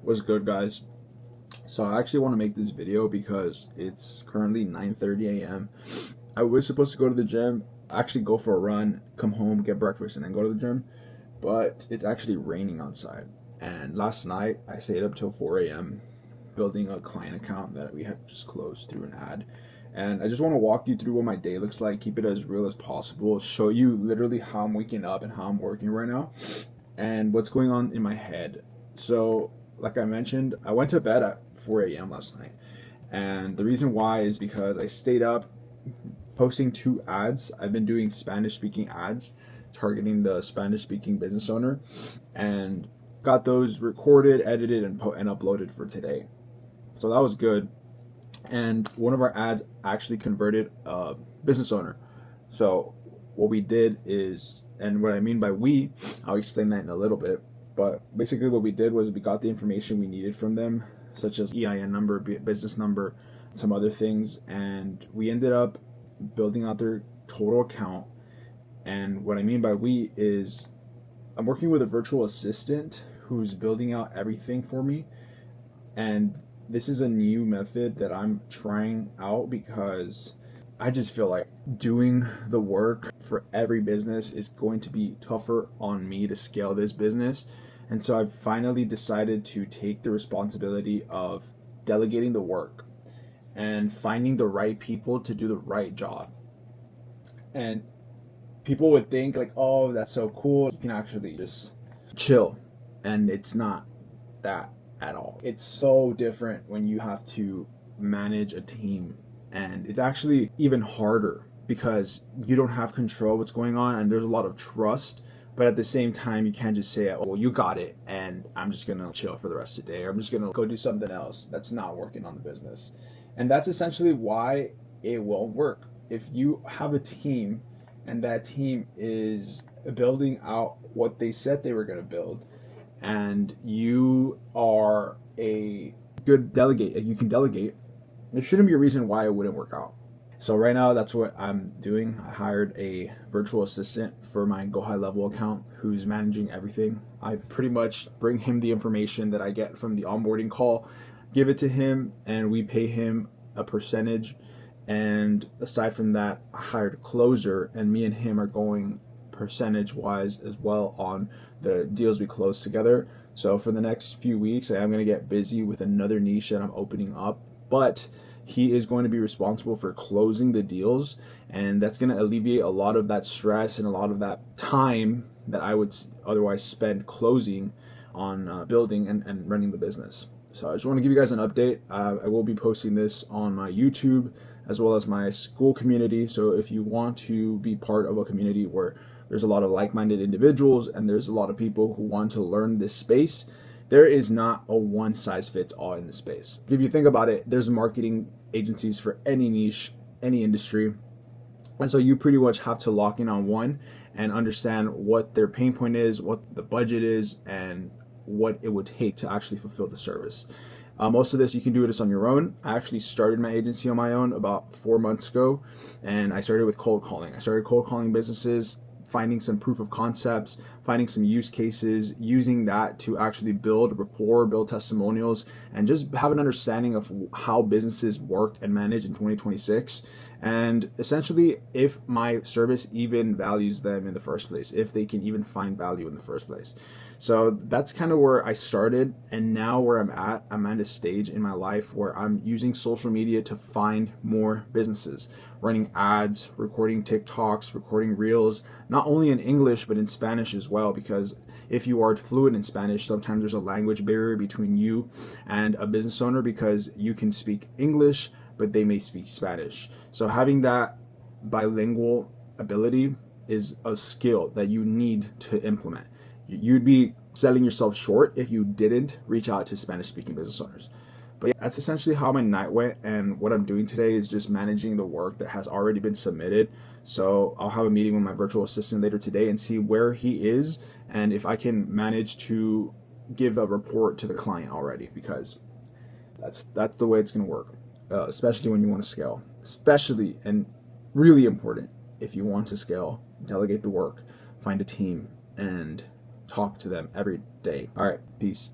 What's good, guys? So I actually want to make this video because it's currently 9:30 a.m. I was supposed to go to the gym, actually go for a run, come home, get breakfast, and then go to the gym, but it's actually raining outside. And last night I stayed up till 4 a.m. building a client account that we had just closed through an ad. And I just want to walk you through what my day looks like, keep it as real as possible, show you literally how I'm waking up and how I'm working right now and what's going on in my head. So like I mentioned, I went to bed at 4 a.m. last night. And the reason why is because I stayed up posting 2 ads. I've been doing Spanish speaking ads targeting the Spanish speaking business owner, and got those recorded, edited, and uploaded for today. So that was good. And one of our ads actually converted a business owner. So what we did is, and what I mean by we, I'll explain that in a little bit. But basically what we did was we got the information we needed from them, such as EIN number, business number, some other things, and we ended up building out their total account. And what I mean by we is I'm working with a virtual assistant who's building out everything for me. And this is a new method that I'm trying out because I just feel like doing the work for every business is going to be tougher on me to scale this business. And so I've finally decided to take the responsibility of delegating the work and finding the right people to do the right job. And people would think like, oh, that's so cool, you can actually just chill. And it's not that at all. It's so different when you have to manage a team. And it's actually even harder because you don't have control of what's going on, and there's a lot of trust. But at the same time, you can't just say, oh, well, you got it, and I'm just going to chill for the rest of the day, or I'm just going to go do something else that's not working on the business. And that's essentially why it won't work. If you have a team and that team is building out what they said they were going to build, and you are a good delegate, you can delegate, there shouldn't be a reason why it wouldn't work out. So right now, that's what I'm doing. I hired a virtual assistant for my Go High Level account who's managing everything. I pretty much bring him the information that I get from the onboarding call, give it to him, and we pay him a percentage. And aside from that, I hired a closer, and me and him are going percentage wise as well on the deals we close together. So for the next few weeks, I'm going to get busy with another niche that I'm opening up, but he is going to be responsible for closing the deals, and that's going to alleviate a lot of that stress and a lot of that time that I would otherwise spend closing on building and running the business. So I just want to give you guys an update. I will be posting this on my YouTube as well as my school community. So if you want to be part of a community where there's a lot of like-minded individuals and there's a lot of people who want to learn this space, there is not a one size fits all in the space. If you think about it, there's marketing agencies for any niche, any industry. And so you pretty much have to lock in on one and understand what their pain point is, what the budget is, and what it would take to actually fulfill the service. Most of this, you can do this on your own. I actually started my agency on my own about 4 months ago, and I started with cold calling. I started cold calling businesses, finding some proof of concepts, finding some use cases, using that to actually build rapport, build testimonials, and just have an understanding of how businesses work and manage in 2026. And essentially, if my service even values them in the first place, if they can even find value in the first place. So that's kind of where I started. And now where I'm at a stage in my life where I'm using social media to find more businesses, running ads, recording TikToks, recording reels, not only in English, but in Spanish as well, because if you are fluent in Spanish, sometimes there's a language barrier between you and a business owner because you can speak English, but they may speak Spanish. So having that bilingual ability is a skill that you need to implement. You'd be selling yourself short if you didn't reach out to Spanish speaking business owners. But yeah, that's essentially how my night went, and what I'm doing today is just managing the work that has already been submitted. So I'll have a meeting with my virtual assistant later today and see where he is and if I can manage to give a report to the client already, because that's the way it's going to work, especially when you want to scale. Especially, and really important, if you want to scale, delegate the work, find a team, and talk to them every day. All right, peace.